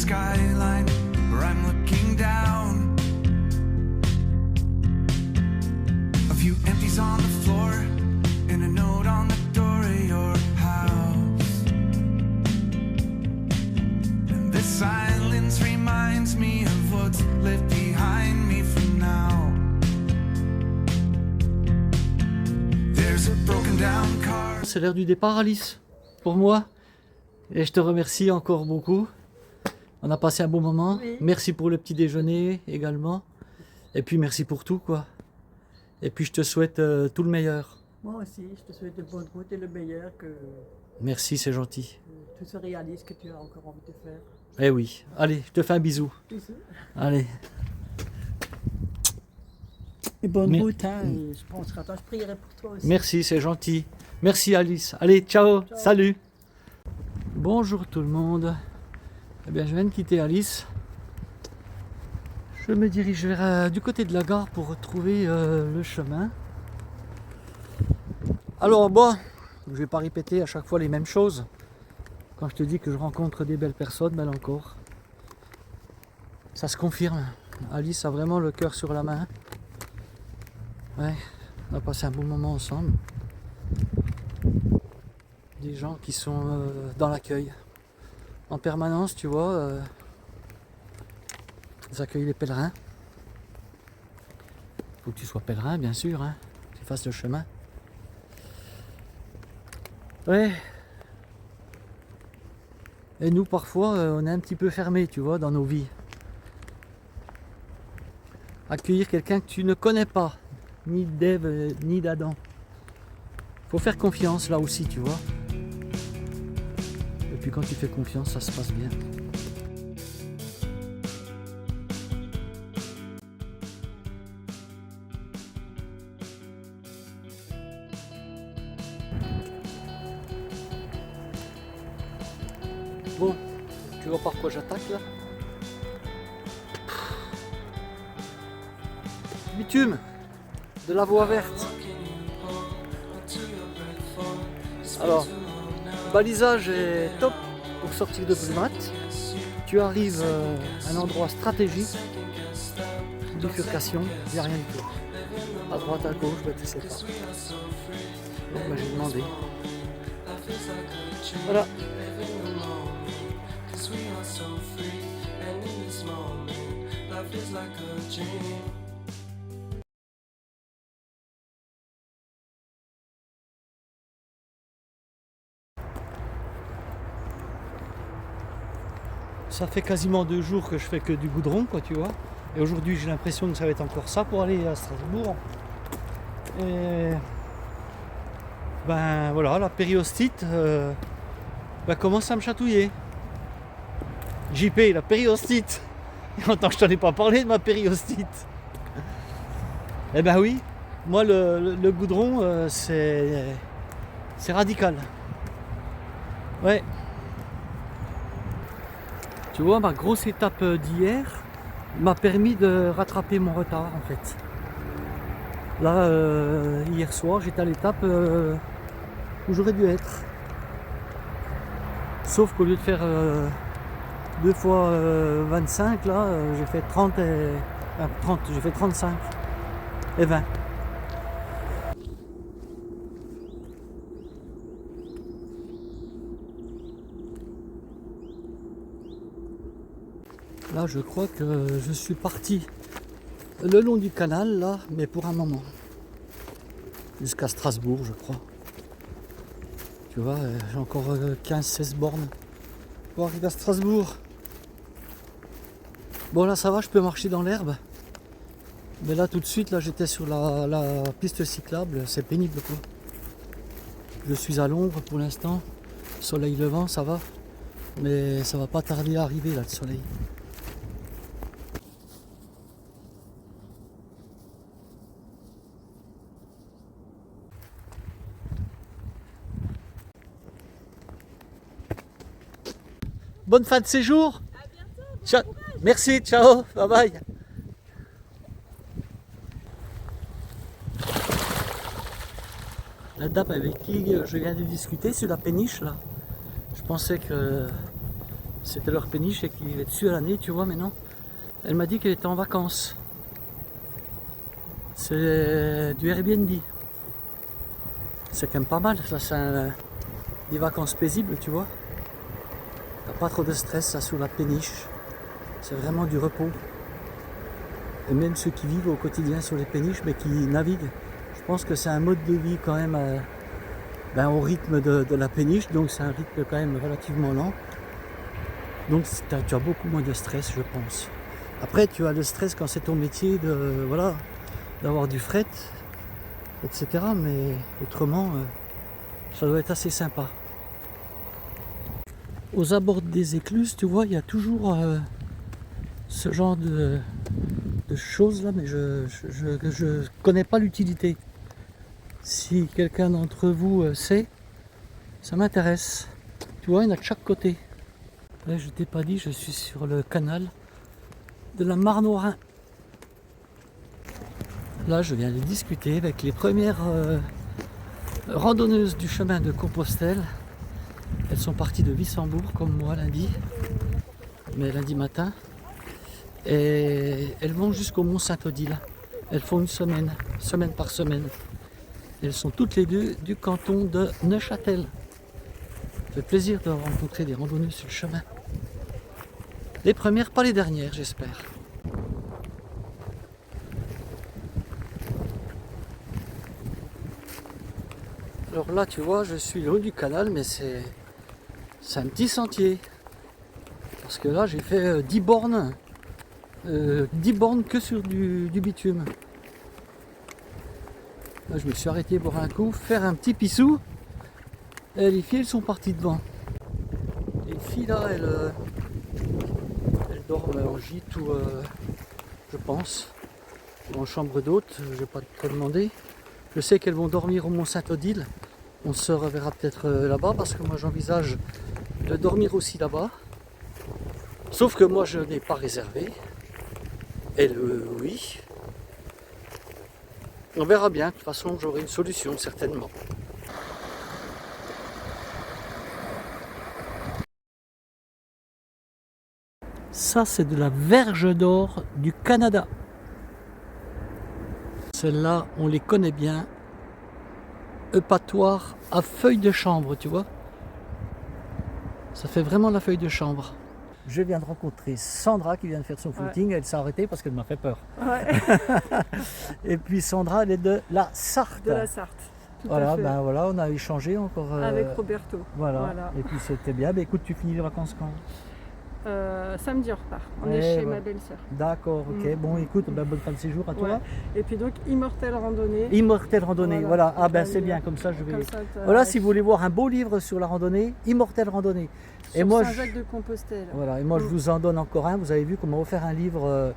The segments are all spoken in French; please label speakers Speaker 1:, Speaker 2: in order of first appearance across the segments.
Speaker 1: skyline where I'm looking down. A few empties on the floor and a note on the door of your house. And this silence reminds me of what's left behind me for now. There's a broken down car.
Speaker 2: C'est l'heure du départ, Alice, pour moi. Et je te remercie encore beaucoup. On a passé un bon moment.
Speaker 3: Oui.
Speaker 2: Merci pour le petit déjeuner également. Et puis merci pour tout, quoi. Et puis je te souhaite tout le meilleur.
Speaker 3: Moi aussi, je te souhaite de bonne route et le meilleur, que
Speaker 2: Merci, c'est gentil.
Speaker 3: tout se réalise, que tu as encore envie de faire.
Speaker 2: Eh oui. Allez, je te fais un bisou.
Speaker 3: Bisous.
Speaker 2: Allez.
Speaker 3: Et bonne
Speaker 2: Mais-
Speaker 3: route, hein, et je penserai à toi, je prierai pour toi aussi.
Speaker 2: Merci, c'est gentil. Merci, Alice. Allez, ciao.
Speaker 3: Ciao.
Speaker 2: Salut. Bonjour tout le monde. Eh bien, je viens de quitter Alice. Je me dirige vers du côté de la gare pour retrouver le chemin. Alors bon, je vais pas répéter à chaque fois les mêmes choses. Quand je te dis que je rencontre des belles personnes, ben encore. Ça se confirme. Alice a vraiment le cœur sur la main. Ouais, on a passé un bon moment ensemble. Des gens qui sont dans l'accueil. En permanence, tu vois, ils accueillent les pèlerins. Faut que tu sois pèlerin, bien sûr, hein, que tu fasses le chemin. Ouais. Et nous, parfois, on est un petit peu fermé, tu vois, dans nos vies. Accueillir quelqu'un que tu ne connais pas, ni d'Ève, ni d'Adam. Faut faire confiance là aussi, tu vois. Et puis quand tu fais confiance, ça se passe bien. Bon, tu vois par quoi j'attaque là? Bitume de la voie verte. Alors, le balisage est top pour sortir de Brumat. Tu arrives à un endroit stratégique, bifurcation, il n'y a rien du tout. À droite, à gauche, ben, tu sais pas. Donc ben, j'ai demandé. Voilà. Ça fait quasiment 2 jours que je fais que du goudron, quoi, tu vois. Et aujourd'hui, j'ai l'impression que ça va être encore ça pour aller à Strasbourg. Et ben voilà, la périostite ben, commence à me chatouiller. JP, la périostite. Il y a longtemps que je t'en ai pas parlé de ma périostite. Eh ben oui, moi le goudron, c'est radical. Ouais. Tu vois, ma grosse étape d'hier m'a permis de rattraper mon retard en fait. Là, hier soir, j'étais à l'étape où j'aurais dû être. Sauf qu'au lieu de faire 2 fois 25, là, j'ai fait 30 et 30, j'ai fait 35 et 20. Là, je crois que je suis parti le long du canal, là, mais pour un moment. Jusqu'à Strasbourg, je crois. Tu vois, j'ai encore 15-16 bornes pour arriver à Strasbourg. Bon, là, ça va, je peux marcher dans l'herbe. Mais là, tout de suite, là, j'étais sur la piste cyclable. C'est pénible, quoi. Je suis à l'ombre pour l'instant. Soleil levant, ça va. Mais ça va pas tarder à arriver, là, le soleil. Bonne fin de séjour. À bientôt. Ciao. Merci, ciao, bye bye. La dame avec qui je viens de discuter sur la péniche là, je pensais que C'était leur péniche et qu'ils vivaient dessus à l'année, tu vois, mais non. Elle m'a dit qu'elle était en vacances. C'est du Airbnb. C'est quand même pas mal, ça c'est des vacances paisibles, tu vois. T'as pas trop de stress ça sous la péniche. C'est vraiment du repos. Et même ceux qui vivent au quotidien sur les péniches mais qui naviguent, je pense que c'est un mode de vie quand même au rythme de la péniche, donc c'est un rythme quand même relativement lent. Donc tu as beaucoup moins de stress, je pense. Après tu as le stress quand c'est ton métier d'avoir du fret, etc. Mais autrement, ça doit être assez sympa. Aux abords des écluses, tu vois, il y a toujours ce genre de choses là, mais je connais pas l'utilité. Si quelqu'un d'entre vous sait, ça m'intéresse. Tu vois, il y en a de chaque côté. Là, je t'ai pas dit, je suis sur le canal de la Marne au Rhin. Là, je viens de discuter avec les premières randonneuses du chemin de Compostelle. Elles sont parties de Wissembourg comme moi lundi, mais lundi matin. Et elles vont jusqu'au Mont Saint-Odile. Elles font une semaine par semaine. Elles sont toutes les deux du canton de Neuchâtel. Ça fait plaisir de rencontrer des randonneuses sur le chemin. Les premières, pas les dernières, j'espère. Alors là, tu vois, je suis le haut du canal, mais c'est un petit sentier. Parce que là, j'ai fait 10 bornes. 10 bornes que sur du bitume. Là, je me suis arrêté pour un coup, faire un petit pissou. Et les filles, elles sont parties devant. Les filles là, elles dorment en gîte ou je pense, ou en chambre d'hôte, je vais pas trop demander. Je sais qu'elles vont dormir au Mont Saint-Odile. On se reverra peut-être là-bas parce que moi j'envisage de dormir aussi là-bas. Sauf que moi je n'ai pas réservé. Elle, oui. On verra bien, de toute façon j'aurai une solution certainement. Ça c'est de la verge d'or du Canada. Celles-là, on les connaît bien. Eupatoire à feuille de chanvre, tu vois. Ça fait vraiment la feuille de chanvre. Je viens de rencontrer Sandra qui vient de faire son footing. Elle s'est arrêtée parce qu'elle m'a fait peur.
Speaker 3: Ouais,
Speaker 2: Et puis Sandra, elle est de la Sarthe.
Speaker 3: de la Sarthe. Tout
Speaker 2: Voilà,
Speaker 3: à fait.
Speaker 2: ben voilà, on a échangé encore.
Speaker 3: Avec Roberto.
Speaker 2: Voilà. Et puis c'était bien. Ben écoute, tu finis les vacances quand?
Speaker 3: Samedi on repart. On
Speaker 2: Ouais,
Speaker 3: est chez
Speaker 2: ouais.
Speaker 3: ma belle-sœur.
Speaker 2: D'accord, ok.
Speaker 3: Mm.
Speaker 2: Bon, écoute, ben, bonne fin de séjour à toi.
Speaker 3: Ouais. Et puis donc Immortel Randonnée.
Speaker 2: Immortel Randonnée, voilà. Ah ben
Speaker 3: Donc,
Speaker 2: c'est bien, comme ça je vais.
Speaker 3: Comme ça,
Speaker 2: Voilà, si vous voulez voir un beau livre sur la randonnée, Immortel Randonnée.
Speaker 3: Sur
Speaker 2: Et moi,
Speaker 3: Saint-Jacques-de-Compostelle.
Speaker 2: voilà, et moi je vous en donne encore un. Vous avez vu qu'on m'a offert un livre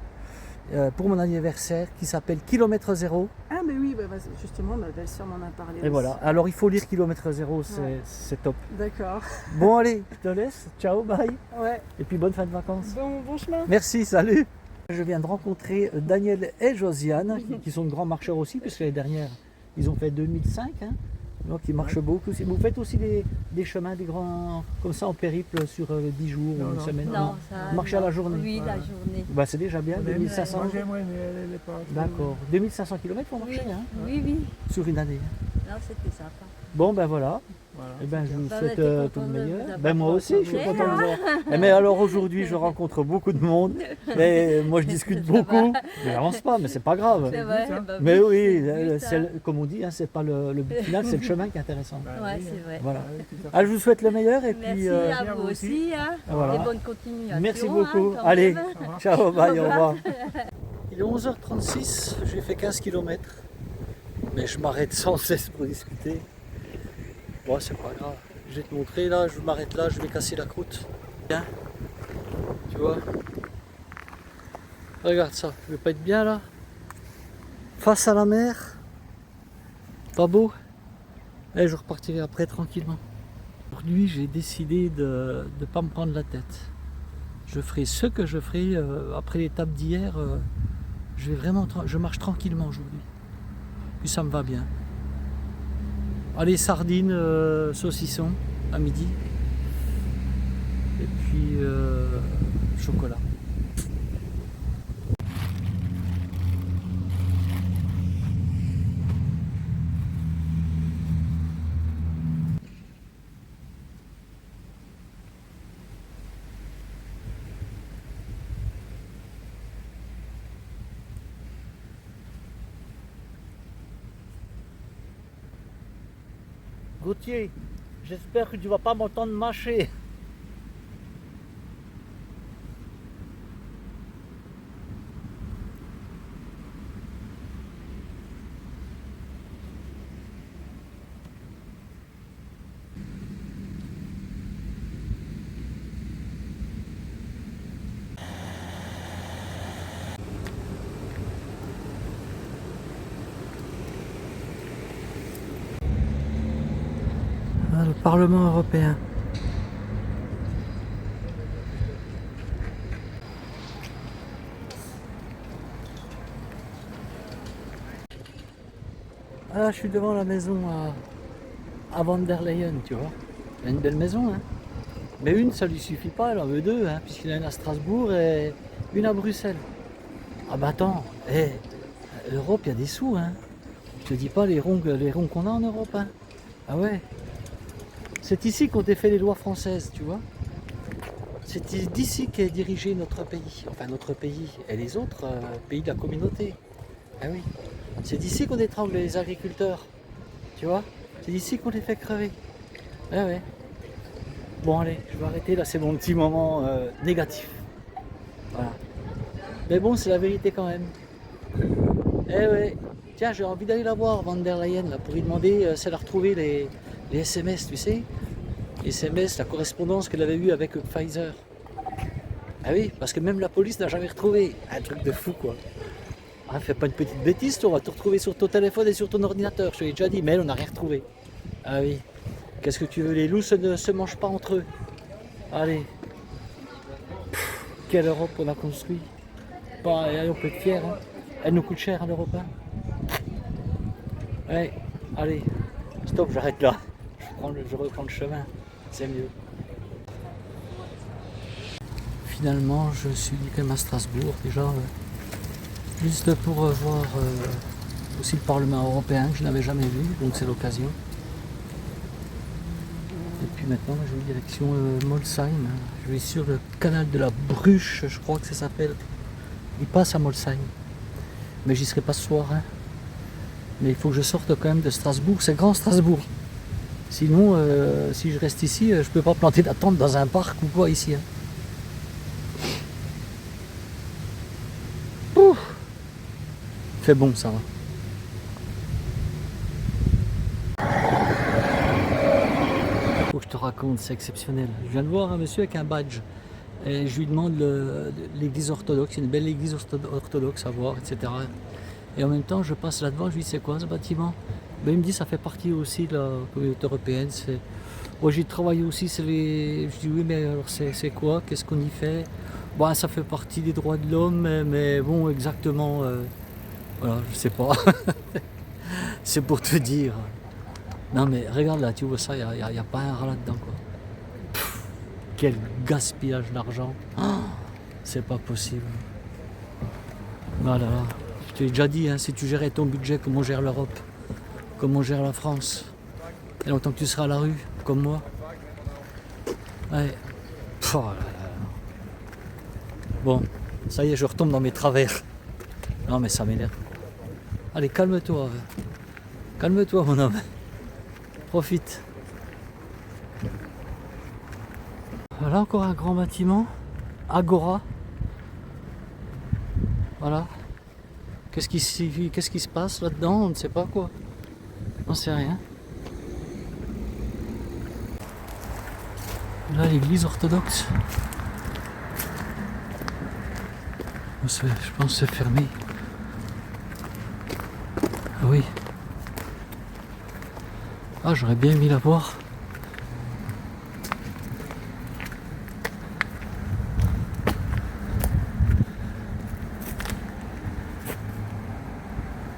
Speaker 2: pour mon anniversaire qui s'appelle Kilomètre Zéro.
Speaker 3: Ah mais oui, bah, justement ma belle-sœur m'en a parlé.
Speaker 2: Et
Speaker 3: aussi.
Speaker 2: voilà, alors il faut lire Kilomètre Zéro,
Speaker 3: Ouais.
Speaker 2: c'est top.
Speaker 3: D'accord.
Speaker 2: Bon allez, je te laisse, ciao, bye.
Speaker 3: Ouais.
Speaker 2: Et puis bonne fin de vacances.
Speaker 3: Bon chemin.
Speaker 2: Merci, salut. Je viens de rencontrer Daniel et Josiane, qui sont de grands marcheurs aussi, puisque les dernières, ils ont fait 2005. Hein. Donc ils marchent beaucoup. Vous faites aussi des chemins, des grands, comme ça en périple sur 10 jours ou une semaine?
Speaker 4: Non, ça.
Speaker 2: Vous marchez à la journée?
Speaker 4: Oui, la journée.
Speaker 2: Bah, c'est déjà bien, 2500.
Speaker 5: Moi j'aimerais mieux aller pas.
Speaker 2: D'accord. 2500 km pour
Speaker 4: Oui,
Speaker 2: marcher hein,
Speaker 4: oui.
Speaker 2: sur une année.
Speaker 4: Non, c'était sympa.
Speaker 2: Bon ben voilà.
Speaker 5: Voilà.
Speaker 2: Eh ben, je vous
Speaker 4: Bah,
Speaker 2: souhaite
Speaker 4: t'es
Speaker 2: tout
Speaker 4: content
Speaker 2: le
Speaker 4: de
Speaker 2: meilleur.
Speaker 4: vous avoir
Speaker 2: Ben moi aussi, je suis
Speaker 4: rencontré.
Speaker 2: content de vous avoir. Eh, mais alors aujourd'hui, je rencontre beaucoup de monde. Mais moi, je discute beaucoup. Je n'avance pas, mais c'est pas grave.
Speaker 4: C'est vrai.
Speaker 5: but, hein.
Speaker 4: bah
Speaker 2: Mais oui,
Speaker 4: c'est le but, hein.
Speaker 2: comme on dit, hein, c'est pas le but final, c'est le chemin qui est intéressant.
Speaker 5: Bah
Speaker 4: Ouais,
Speaker 5: oui,
Speaker 4: c'est vrai.
Speaker 2: Voilà.
Speaker 5: oui, tout à fait.
Speaker 2: Ah, je vous souhaite le meilleur et
Speaker 4: Merci
Speaker 2: puis
Speaker 4: à vous aussi. Hein.
Speaker 2: voilà.
Speaker 4: Et bonne continuation.
Speaker 2: Merci
Speaker 4: hein,
Speaker 2: beaucoup.
Speaker 4: quand
Speaker 2: Allez,
Speaker 4: même.
Speaker 2: ciao, bye, au revoir. Il est 11h36, j'ai fait 15 km. Mais je m'arrête sans cesse pour discuter. Bon, c'est pas grave. Je vais te montrer là, je m'arrête là, je vais casser la croûte. Bien. Tu vois. Regarde ça, je vais pas être bien là. Face à la mer. Pas beau. Et je repartirai après tranquillement. Aujourd'hui, j'ai décidé de ne pas me prendre la tête. Je ferai ce que je ferai après l'étape d'hier. Je marche tranquillement aujourd'hui. Puis ça me va bien. Allez, sardines, saucissons à midi. Et puis chocolat. Gauthier, j'espère que tu vas pas m'entendre mâcher. Le Parlement européen. Ah, je suis devant la maison à Van der Leyen, tu vois. Il a une belle maison, hein. Mais une, ça lui suffit pas, elle en veut deux, hein, puisqu'il a une à Strasbourg et une à Bruxelles. Ah bah attends, l'Europe, il y a des sous, hein. Je te dis pas les ronds qu'on a en Europe, hein. Ah ouais. C'est ici qu'ont été faites les lois françaises, tu vois. C'est d'ici qu'est dirigé notre pays, enfin notre pays et les autres pays de la communauté. Ah oui. C'est d'ici qu'on étrangle les agriculteurs, tu vois. C'est d'ici qu'on les fait crever. Ah ouais. Bon allez, je vais arrêter là, c'est mon petit moment négatif. Voilà. Mais bon, c'est la vérité quand même. Eh ouais. Tiens, j'ai envie d'aller la voir, Van der Leyen, là, pour lui demander si elle a retrouvé les SMS, tu sais. Les SMS, la correspondance qu'elle avait eue avec Pfizer. Ah oui, parce que même la police n'a jamais retrouvé. Un truc de fou, quoi. Ah, fais pas une petite bêtise, toi, on va te retrouver sur ton téléphone et sur ton ordinateur. Je te l'ai déjà dit, mais elle, on n'a rien retrouvé. Ah oui. Qu'est-ce que tu veux, les loups ne se mangent pas entre eux. Allez. Pff, quelle Europe on a construit. Bah, allez, on peut être fiers, hein. Elle nous coûte cher, hein, l'Europe, hein. Ouais, allez. Stop, j'arrête là. Je reprends le chemin. C'est mieux. Finalement, je suis quand même à Strasbourg, déjà, juste pour voir aussi le Parlement européen que je n'avais jamais vu, donc c'est l'occasion. Et puis maintenant, je vais direction Molsheim. Je vais sur le canal de la Bruche, je crois que ça s'appelle. Il passe à Molsheim. Mais j'y serai pas ce soir. Hein. Mais il faut que je sorte quand même de Strasbourg, c'est grand Strasbourg. Sinon, si je reste ici, je peux pas planter la tente dans un parc ou quoi ici. Hein. Ouh. C'est bon, ça va. Faut que je te raconte, c'est exceptionnel. Je viens de voir un monsieur avec un badge. Et je lui demande l'église orthodoxe, c'est une belle église orthodoxe à voir, etc. Et en même temps, je passe là-devant, je lui dis c'est quoi ce bâtiment? Ben, il me dit ça fait partie aussi de la communauté européenne. Moi j'y travaille aussi, je dis oui mais alors c'est quoi? Qu'est-ce qu'on y fait? Bon, ça fait partie des droits de l'homme, mais bon exactement, voilà, je sais pas. C'est pour te dire. Non mais regarde là, tu vois ça, il n'y a pas un rat là-dedans quoi. Pff, quel gaspillage d'argent. Oh, c'est pas possible. Voilà. Je t'ai déjà dit, hein, si tu gérais ton budget, comment on gère l'Europe, comment on gère la France. Et longtemps que tu seras à la rue, comme moi. Ouais. Oh là là. Bon, ça y est, je retombe dans mes travers. Non mais ça m'énerve. Allez, calme-toi. Calme-toi mon homme. Profite. Voilà encore un grand bâtiment. Agora. Voilà. Qu'est-ce qui se passe là-dedans? On ne sait pas quoi. On ne sait rien. Là, l'église orthodoxe. Je pense que c'est fermé. Ah oui. Ah, j'aurais bien aimé la voir.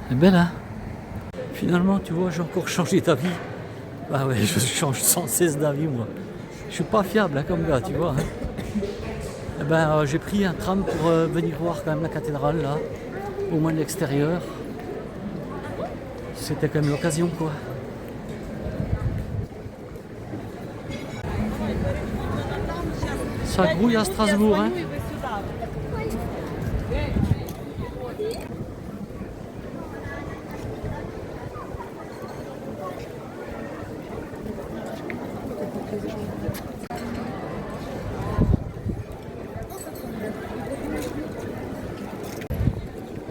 Speaker 2: C'est belle, hein? Finalement, tu vois, j'ai encore changé d'avis. Bah ouais, je change sans cesse d'avis, moi. Je suis pas fiable, hein, comme gars, tu vois. Hein. Eh ben, j'ai pris un tram pour venir voir quand même la cathédrale là, au moins de l'extérieur. C'était quand même l'occasion quoi. Ça grouille à Strasbourg hein.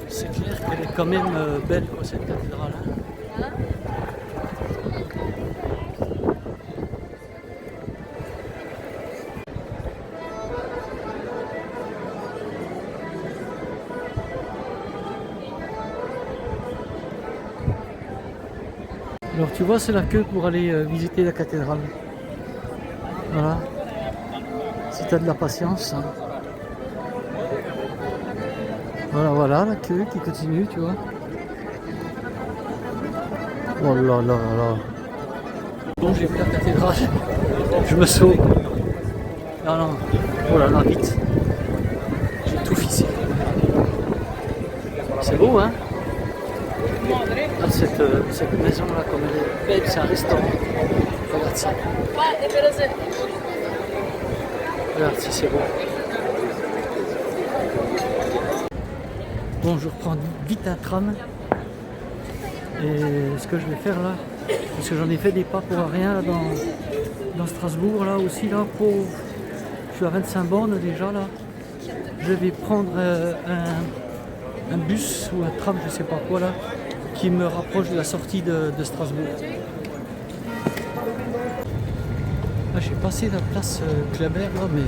Speaker 2: C'est clair qu'elle est quand même belle quoi, cette cathédrale. Hein. Alors tu vois, c'est la queue pour aller visiter la cathédrale. Voilà. Si tu as de la patience. Hein. Voilà, la queue qui continue, tu vois. Oh là là là là. Donc j'ai vu la cathédrale. Je me sauve. Non. Oh là là, vite. J'ai tout fissé. C'est beau, hein? Là, cette maison là, comme elle est belle, c'est un restaurant. Regarde ça. Regarde si c'est beau. Bon, je reprends vite un tram. Et ce que je vais faire là, parce que j'en ai fait des pas pour rien là, dans Strasbourg là aussi là, je suis à 25 bornes déjà là. Je vais prendre un bus ou un tram, je sais pas quoi là, qui me rapproche de la sortie de Strasbourg. Là j'ai passé la place Kleber là, mais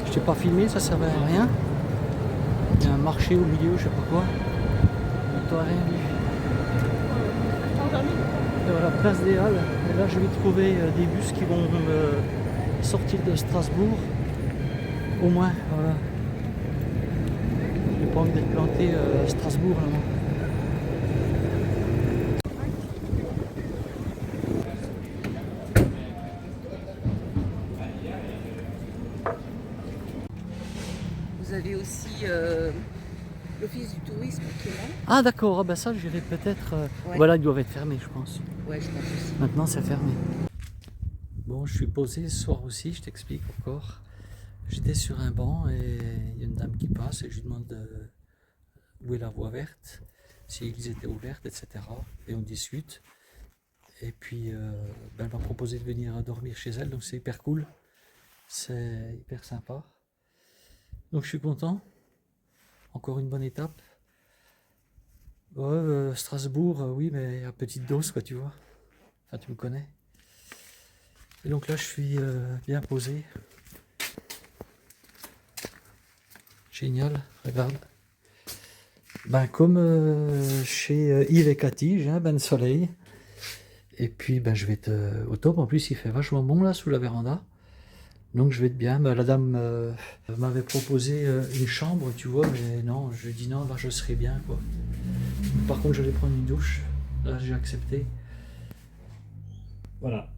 Speaker 2: je t'ai pas filmé, ça servait à rien. Il y a un marché au milieu, je sais pas quoi. T'as rien vu. Et voilà, place des Halles. Et là je vais trouver des bus qui vont me sortir de Strasbourg. Au moins, voilà. J'ai pas envie d'être planté à Strasbourg là, moi.
Speaker 4: Vous avez aussi l'office du tourisme qui est là.
Speaker 2: Ah d'accord, ah, ben ça j'irai peut-être.
Speaker 4: Ouais.
Speaker 2: Voilà, ils doivent être fermés, je pense.
Speaker 4: Ouais, je pense aussi.
Speaker 2: Maintenant c'est fermé. Bon, je suis posé ce soir aussi, je t'explique encore. J'étais sur un banc et il y a une dame qui passe et je lui demande où est la voie verte, si l'église était ouverte, etc. Et on discute. Et puis elle m'a proposé de venir dormir chez elle, donc c'est hyper cool. C'est hyper sympa. Donc je suis content. Encore une bonne étape. Ouais, Strasbourg, oui, mais à petite dose, quoi, tu vois. Enfin, tu me connais. Et donc là, je suis bien posé. Génial, regarde. Ben, comme chez Yves et Cathy, j'ai un bain de soleil. Et puis, ben, je vais être au top. En plus, il fait vachement bon là, sous la véranda. Donc, je vais être bien. Ben, la dame m'avait proposé une chambre, tu vois, mais non, je lui ai dit non, là, je serai bien, quoi. Par contre, je vais prendre une douche. Là, j'ai accepté. Voilà.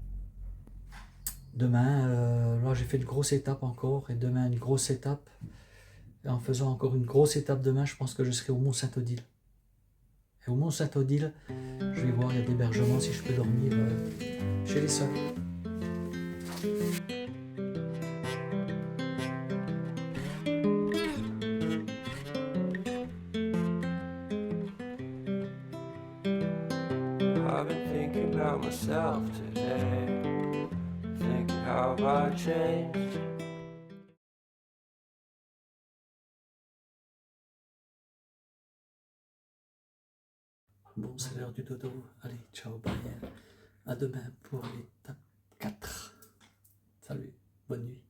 Speaker 2: Demain, là, j'ai fait une grosse étape encore. Et demain, une grosse étape. Et en faisant encore une grosse étape demain, je pense que je serai au Mont-Saint-Odile. Et au Mont-Saint-Odile, je vais voir, il y a d'hébergement si je peux dormir chez les seuls.
Speaker 5: I've been thinking about myself today, thinking how have I changed.
Speaker 2: Bon, c'est l'heure du dodo. Allez, ciao, bye. À demain pour l'étape 4. Salut, bonne nuit.